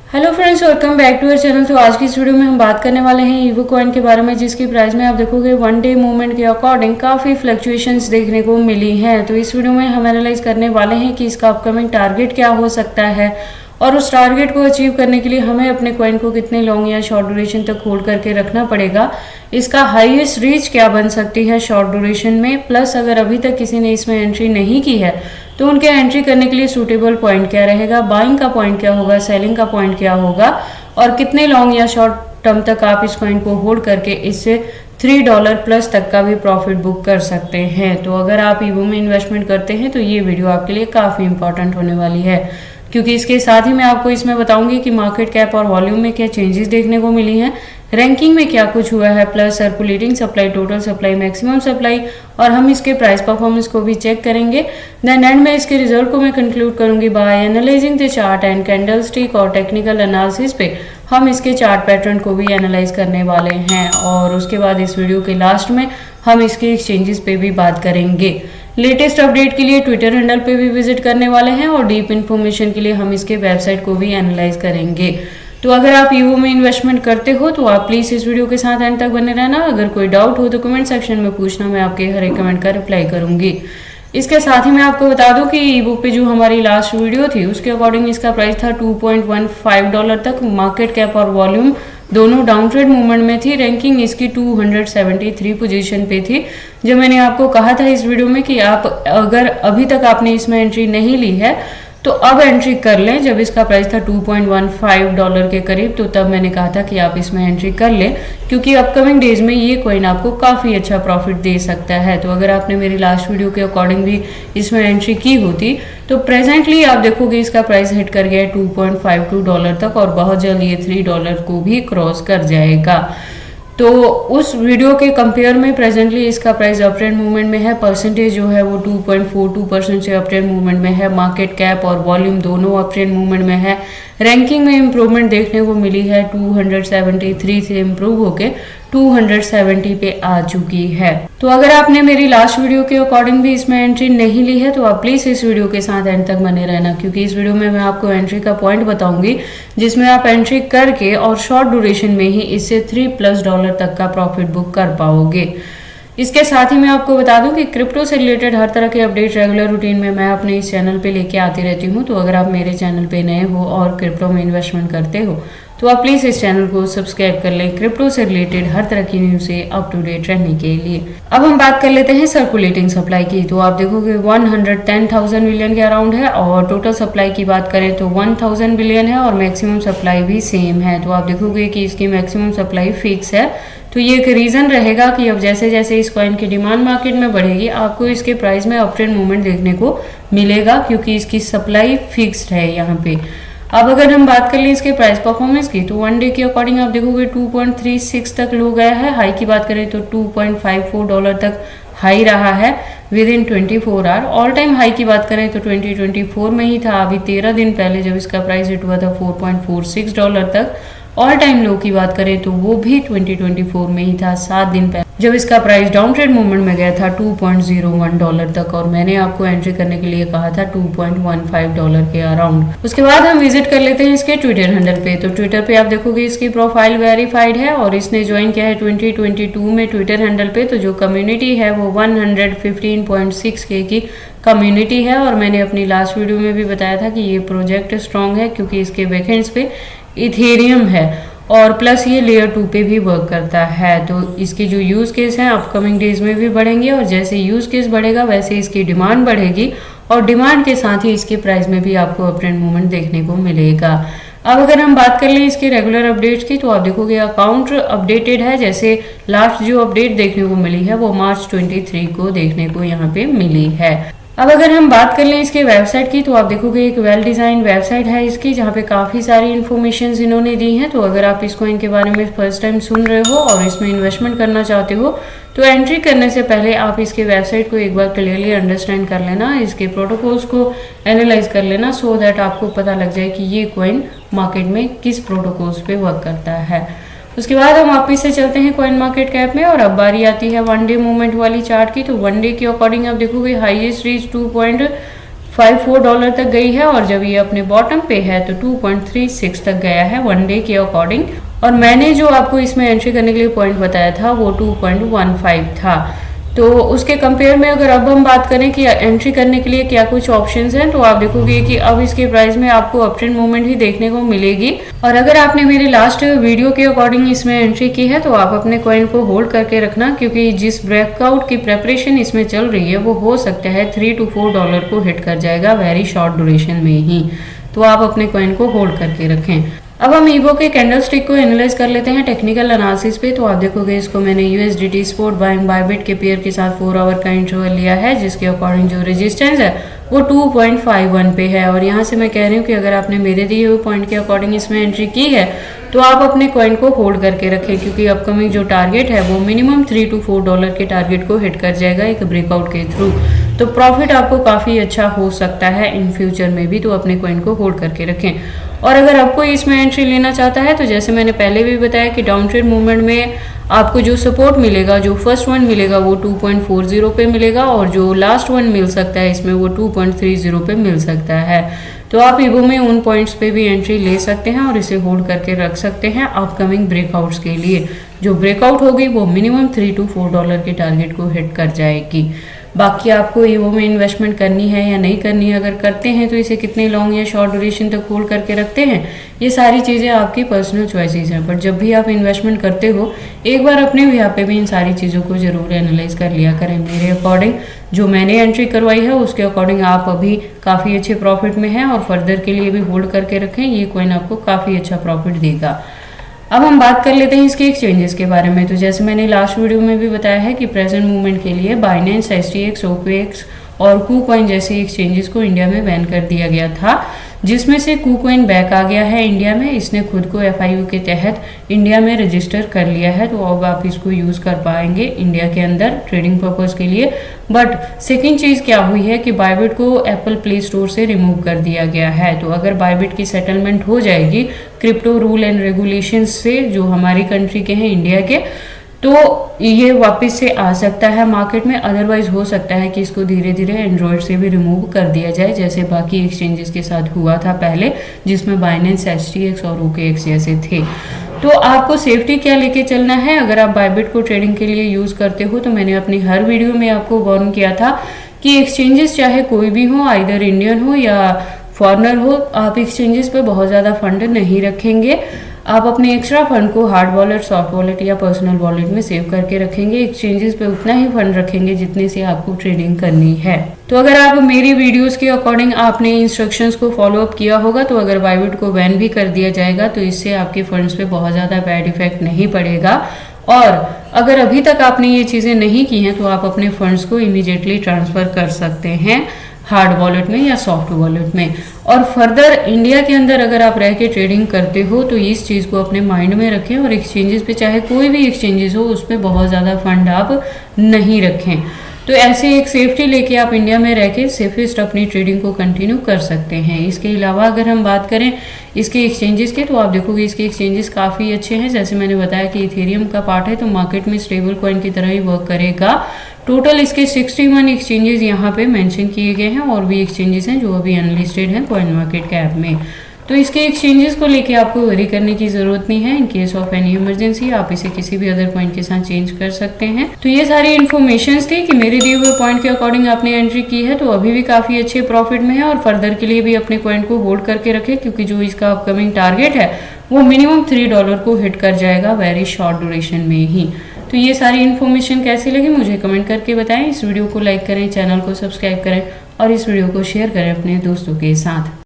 Hello friends, welcome back to our channel. तो आज की इस वीडियो में हम बात करने वाले हैं ईवो कॉइन के बारे में, जिसकी प्राइस में आप देखोगे वन डे मूवमेंट के अकॉर्डिंग काफ़ी फ्लक्चुएशंस देखने को मिली हैं। तो इस वीडियो में हम एनालाइज करने वाले हैं कि इसका अपकमिंग टारगेट क्या हो सकता है और उस टारगेट को अचीव करने के लिए हमें अपने कॉइन को कितने लॉन्ग या शॉर्ट ड्यूरेशन तक होल्ड करके रखना पड़ेगा, इसका हाईएस्ट रीच क्या बन सकती है शॉर्ट ड्यूरेशन में, प्लस अगर अभी तक किसी ने इसमें एंट्री नहीं की है तो उनके एंट्री करने के लिए सूटेबल पॉइंट क्या रहेगा, बाइंग का पॉइंट क्या होगा, सेलिंग का पॉइंट क्या होगा और कितने लॉन्ग या शॉर्ट टर्म तक आप इस कॉइन को होल्ड करके इससे $3 प्लस तक का भी प्रॉफिट बुक कर सकते हैं। तो अगर आप ईवो में इन्वेस्टमेंट करते हैं तो ये वीडियो आपके लिए काफ़ी इंपॉर्टेंट होने वाली है, क्योंकि इसके साथ ही मैं आपको इसमें बताऊंगी कि मार्केट कैप और वॉल्यूम में क्या चेंजेस देखने को मिली हैं, रैंकिंग में क्या कुछ हुआ है, plus circulating supply, total supply, maximum supply, और हम इसके प्राइस परफॉर्मेंस को भी चेक करेंगे। देन एंड में इसके रिजल्ट को मैं कंक्लूड करूंगी by analysing the chart and candlestick, और टेक्निकल एनालिसिस पे हम इसके चार्ट पैटर्न को भी एनालाइज करने वाले हैं। और उसके बाद इस वीडियो के लास्ट में हम इसके एक्सचेंजेस पे भी बात करेंगे। लेटेस्ट अपडेट के लिए ट्विटर हैंडल पे भी विजिट करने वाले हैं और डीप इन्फॉर्मेशन के लिए हम इसके वेबसाइट को भी एनालाइज करेंगे। तो अगर आप ईवो में इन्वेस्टमेंट करते हो तो आप प्लीज़ इस वीडियो के साथ एंड तक बने रहना। अगर कोई डाउट हो तो कमेंट सेक्शन में पूछना, मैं आपके हर एक कमेंट का रिप्लाई करूंगी। इसके साथ ही मैं आपको बता दूं कि ईवो पे जो हमारी लास्ट वीडियो थी उसके अकॉर्डिंग इसका प्राइस था $2.15 तक। मार्केट कैप और वॉल्यूम दोनों डाउन ट्रेड मूवमेंट में थी। रैंकिंग इसकी 273 पोजीशन पे थी। जो मैंने आपको कहा था इस वीडियो में कि आप अगर अभी तक आपने इसमें एंट्री नहीं ली है तो अब एंट्री कर लें। जब इसका प्राइस था $2.15 के करीब, तो तब मैंने कहा था कि आप इसमें एंट्री कर लें, क्योंकि अपकमिंग डेज में ये कॉइन आपको काफ़ी अच्छा प्रॉफिट दे सकता है। तो अगर आपने मेरी लास्ट वीडियो के अकॉर्डिंग भी इसमें एंट्री की होती तो प्रेजेंटली आप देखोगे इसका प्राइस हिट कर गया है $2.52 तक, और बहुत जल्द ये $3 को भी क्रॉस कर जाएगा। तो उस वीडियो के कंपेयर में प्रेजेंटली इसका प्राइस अप ट्रेंड मूवमेंट में है। परसेंटेज जो है वो 2.42% से अप ट्रेंड मूवमेंट में है। मार्केट कैप और वॉल्यूम दोनों अप ट्रेंड मूवमेंट में है। रैंकिंग में इंप्रूवमेंट देखने को मिली है, 273 से इंप्रूव होके 270 पे आ चुकी है। तो अगर आपने मेरी लास्ट वीडियो के अकॉर्डिंग भी इसमें एंट्री नहीं ली है तो आप प्लीज़ इस वीडियो के साथ एंड तक बने रहना, क्योंकि इस वीडियो में मैं आपको एंट्री का पॉइंट बताऊंगी जिसमें आप एंट्री करके और शॉर्ट ड्यूरेशन में ही इससे $3+ तक का प्रॉफिट बुक कर पाओगे। इसके साथ ही मैं आपको बता दूं कि क्रिप्टो से रिलेटेड हर तरह के अपडेट रेगुलर रूटीन में मैं अपने इस चैनल पे लेके आती रहती हूं। तो अगर आप मेरे चैनल पे नए हो और क्रिप्टो में इन्वेस्टमेंट करते हो तो आप प्लीज़ इस चैनल को सब्सक्राइब कर लें क्रिप्टो से रिलेटेड हर तरह की न्यूज़ से अप टू डेट रहने के लिए। अब हम बात कर लेते हैं सर्कुलेटिंग सप्लाई की। तो आप देखोगे 110,000 बिलियन के अराउंड है, और टोटल सप्लाई की बात करें तो 1000 बिलियन है, और मैक्सिमम सप्लाई भी सेम है। तो आप देखोगे कि इसकी मैक्सिमम सप्लाई फिक्स है। तो ये एक रीज़न रहेगा कि अब जैसे जैसे इस कॉइन की डिमांड मार्केट में बढ़ेगी आपको इसके प्राइस में अप ट्रेंड मूवमेंट देखने को मिलेगा, क्योंकि इसकी सप्लाई फिक्स्ड है यहाँ पे। अब अगर हम बात कर लें इसके प्राइस परफॉर्मेंस की तो वन डे के अकॉर्डिंग आप देखोगे 2.36 तक लो गया है। हाई की बात करें तो $2.54 तक हाई रहा है within 24 hour. All time high की बात करें तो 2024 में ही था, अभी 13 दिन पहले जब इसका प्राइस हिट हुआ था $4.46 तक। ऑल टाइम लो की बात करें तो वो भी 2024 में ही था, 7 दिन पहले जब इसका प्राइस डाउन ट्रेड मूवमेंट में गया था $2.01 तक, और मैंने आपको एंट्री करने के लिए कहा था $2.15 के अराउंड। उसके बाद हम विजिट कर लेते हैं इसके ट्विटर हैंडल पे। तो ट्विटर पे आप देखोगे इसकी प्रोफाइल वेरीफाइड है और इसने ज्वाइन किया है 2022 में ट्विटर हैंडल पे। तो जो कम्युनिटी है वो 115.6K की कम्युनिटी है, और मैंने अपनी लास्ट वीडियो में भी बताया था कि ये प्रोजेक्ट स्ट्रॉन्ग है क्योंकि इसके बैकएंड्स पे इथेरियम है और प्लस ये लेयर 2 पे भी वर्क करता है। तो इसके जो यूज़ केस हैं अपकमिंग डेज में भी बढ़ेंगे, और जैसे यूज़ केस बढ़ेगा वैसे इसकी डिमांड बढ़ेगी, और डिमांड के साथ ही इसके प्राइस में भी आपको अप ट्रेंड मूवमेंट देखने को मिलेगा। अब अगर हम बात कर लें इसके रेगुलर अपडेट्स की तो आप देखोगे अकाउंट अपडेटेड है। जैसे लास्ट जो अपडेट देखने को मिली है वो मार्च 23 को देखने को यहाँ पे मिली है। अब अगर हम बात कर लें इसके वेबसाइट की तो आप देखोगे एक वेल डिज़ाइन वेबसाइट है इसकी, जहाँ पे काफ़ी सारी इन्फॉर्मेशन इन्होंने दी हैं। तो अगर आप इसको इनके बारे में फर्स्ट टाइम सुन रहे हो और इसमें इन्वेस्टमेंट करना चाहते हो तो एंट्री करने से पहले आप इसके वेबसाइट को एक बार क्लियरली अंडरस्टैंड कर लेना, इसके प्रोटोकॉल्स को एनालाइज कर लेना, सो दैट आपको पता लग जाए कि ये कॉइन मार्केट में किस प्रोटोकॉल्स पे वर्क करता है। उसके बाद हम वापिस से चलते हैं कॉइन मार्केट कैप में, और अब बारी आती है वन डे मूवमेंट वाली चार्ट की। तो वन डे के अकॉर्डिंग आप देखोगे हाईएस्ट रीच $2.54 तक गई है और जब ये अपने बॉटम पे है तो 2.36 तक गया है वन डे के अकॉर्डिंग। और मैंने जो आपको इसमें एंट्री करने के लिए पॉइंट बताया था वो 2.15 था। तो उसके कंपेयर में अगर अब हम बात करें कि एंट्री करने के लिए क्या कुछ ऑप्शंस हैं, तो आप देखोगे कि अब इसके प्राइस में आपको अप ट्रेंड मूवमेंट ही देखने को मिलेगी। और अगर आपने मेरी लास्ट वीडियो के अकॉर्डिंग इसमें एंट्री की है तो आप अपने कॉइन को होल्ड करके रखना, क्योंकि जिस ब्रेकआउट की प्रेपरेशन इसमें चल रही है वो हो सकता है $3 to $4 को हिट कर जाएगा वेरी शॉर्ट ड्यूरेशन में ही। तो आप अपने कॉइन को होल्ड करके रखें। अब हम ईवो के कैंडल स्टिक को एनालाइज कर लेते हैं टेक्निकल एनालिसिस पे। तो आप देखोगे इसको मैंने USDT स्पॉट बाइंग बायबिट के पेयर के साथ 4 आवर का इंटरवल लिया है, जिसके अकॉर्डिंग जो रेजिस्टेंस है वो 2.51 पे है। और यहाँ से मैं कह रही हूँ कि अगर आपने मेरे दिए हुए पॉइंट के अकॉर्डिंग इसमें एंट्री की है तो आप अपने कॉइन को होल्ड करके रखें, क्योंकि अपकमिंग जो टारगेट है वो मिनिमम $3 to $4 के टारगेट को हिट कर जाएगा एक ब्रेकआउट के थ्रू। तो प्रॉफिट आपको काफ़ी अच्छा हो सकता है इन फ्यूचर में भी, तो अपने कॉइन को होल्ड करके रखें। और अगर आपको इसमें एंट्री लेना चाहता है तो जैसे मैंने पहले भी बताया कि डाउन ट्रेड मूवमेंट में आपको जो सपोर्ट मिलेगा, जो फर्स्ट वन मिलेगा वो 2.40 पे मिलेगा और जो लास्ट वन मिल सकता है इसमें वो 2.30 पे मिल सकता है। तो आप ईवो में उन पॉइंट्स पे भी एंट्री ले सकते हैं और इसे होल्ड करके रख सकते हैं अपकमिंग ब्रेकआउट्स के लिए। जो ब्रेकआउट होगी वो मिनिमम $3 to $4 के टारगेट को हिट कर जाएगी। बाकी आपको ईवो में इन्वेस्टमेंट करनी है या नहीं करनी है, अगर करते हैं तो इसे कितने लॉन्ग या शॉर्ट ड्यूरेशन तक होल्ड करके रखते हैं, ये सारी चीज़ें आपकी पर्सनल चॉइसेस हैं। बट जब भी आप इन्वेस्टमेंट करते हो एक बार अपने यहाँ पे भी इन सारी चीज़ों को ज़रूर एनालाइज कर लिया करें। मेरे अकॉर्डिंग जो मैंने एंट्री करवाई है उसके अकॉर्डिंग आप अभी काफ़ी अच्छे प्रॉफिट में हैं और फर्दर के लिए भी होल्ड करके रखें। ये कॉइन आपको काफ़ी अच्छा प्रॉफिट देगा। अब हम बात कर लेते हैं इसके एक्सचेंजेस के बारे में। तो जैसे मैंने लास्ट वीडियो में भी बताया है कि प्रेजेंट मूवमेंट के लिए बाइनेंस, STX, OKX और KuCoin जैसे एक्सचेंजेस को इंडिया में बैन कर दिया गया था, जिसमें से KuCoin बैक आ गया है इंडिया में। इसने खुद को FIU के तहत इंडिया में रजिस्टर कर लिया है, तो अब आप इसको यूज़ कर पाएंगे इंडिया के अंदर ट्रेडिंग पर्पज़ के लिए। बट सेकेंड चीज़ क्या हुई है कि बायबिट को एप्पल प्ले स्टोर से रिमूव कर दिया गया है। तो अगर बायबिट की सेटलमेंट हो जाएगी क्रिप्टो रूल एंड रेगुलेशंस से जो हमारी कंट्री के हैं इंडिया के, तो ये वापस से आ सकता है मार्केट में। अदरवाइज हो सकता है कि इसको धीरे धीरे एंड्रॉयड से भी रिमूव कर दिया जाए, जैसे बाकी एक्सचेंजेस के साथ हुआ था पहले, जिसमें बाइनेंस, STX और OKX जैसे थे। तो आपको सेफ्टी क्या लेके चलना है अगर आप बायबिट को ट्रेडिंग के लिए यूज़ करते हो, तो मैंने अपनी हर वीडियो में आपको वार्न किया था कि एक्सचेंजेस चाहे कोई भी हो, आइदर इंडियन हो या फॉरेनर हो, आप एक्सचेंजेस पे बहुत ज़्यादा फंड नहीं रखेंगे। आप अपने एक्स्ट्रा फंड को हार्ड वॉलेट, सॉफ्ट वॉलेट या पर्सनल वॉलेट में सेव करके रखेंगे। एक्सचेंजेस पे उतना ही फंड रखेंगे जितने से आपको ट्रेडिंग करनी है। तो अगर आप मेरी वीडियोस के अकॉर्डिंग आपने इंस्ट्रक्शंस को फॉलो अप किया होगा, तो अगर बायबिट को बैन भी कर दिया जाएगा तो इससे आपके फंड्स पे बहुत ज़्यादा बैड इफेक्ट नहीं पड़ेगा। और अगर अभी तक आपने ये चीज़ें नहीं की हैं तो आप अपने फंड्स को इमीडिएटली ट्रांसफ़र कर सकते हैं हार्ड वॉलेट में या सॉफ्ट वॉलेट में। और फर्दर इंडिया के अंदर अगर आप रह के ट्रेडिंग करते हो तो इस चीज़ को अपने माइंड में रखें और एक्सचेंजेस पे, चाहे कोई भी एक्सचेंजेस हो, उस पर बहुत ज़्यादा फंड आप नहीं रखें। तो ऐसे एक सेफ्टी लेके आप इंडिया में रह के सेफेस्ट अपनी ट्रेडिंग को कंटिन्यू कर सकते हैं। इसके अलावा अगर हम बात करें इसके एक्सचेंजेस के, तो आप देखोगे इसके एक्सचेंजेस काफ़ी अच्छे हैं। जैसे मैंने बताया कि इथेरियम का पार्ट है तो मार्केट में स्टेबल कॉइन की तरह ही वर्क करेगा। टोटल इसके 61 एक्सचेंजेस यहाँ पे मेंशन किए गए हैं और भी एक्सचेंजेस हैं जो अभी अनलिस्टेड हैं कॉइन मार्केट कैप में। तो इसके एक्सचेंजेस को लेके आपको वरी करने की जरूरत नहीं है। In case of any emergency आप इसे किसी भी अदर कॉइन के साथ चेंज कर सकते हैं। तो ये सारी इन्फॉर्मेशन थी कि मेरे दिए हुए पॉइंट के अकॉर्डिंग आपने एंट्री की है तो अभी भी काफी अच्छे प्रॉफिट में है और फर्दर के लिए भी अपने कॉइन को होल्ड करके रखे, क्योंकि जो इसका अपकमिंग टारगेट है वो मिनिमम $3 को हिट कर जाएगा वेरी शॉर्ट ड्यूरेशन में ही। तो ये सारी इन्फॉर्मेशन कैसी लगी मुझे कमेंट करके बताएं। इस वीडियो को लाइक करें, चैनल को सब्सक्राइब करें और इस वीडियो को शेयर करें अपने दोस्तों के साथ।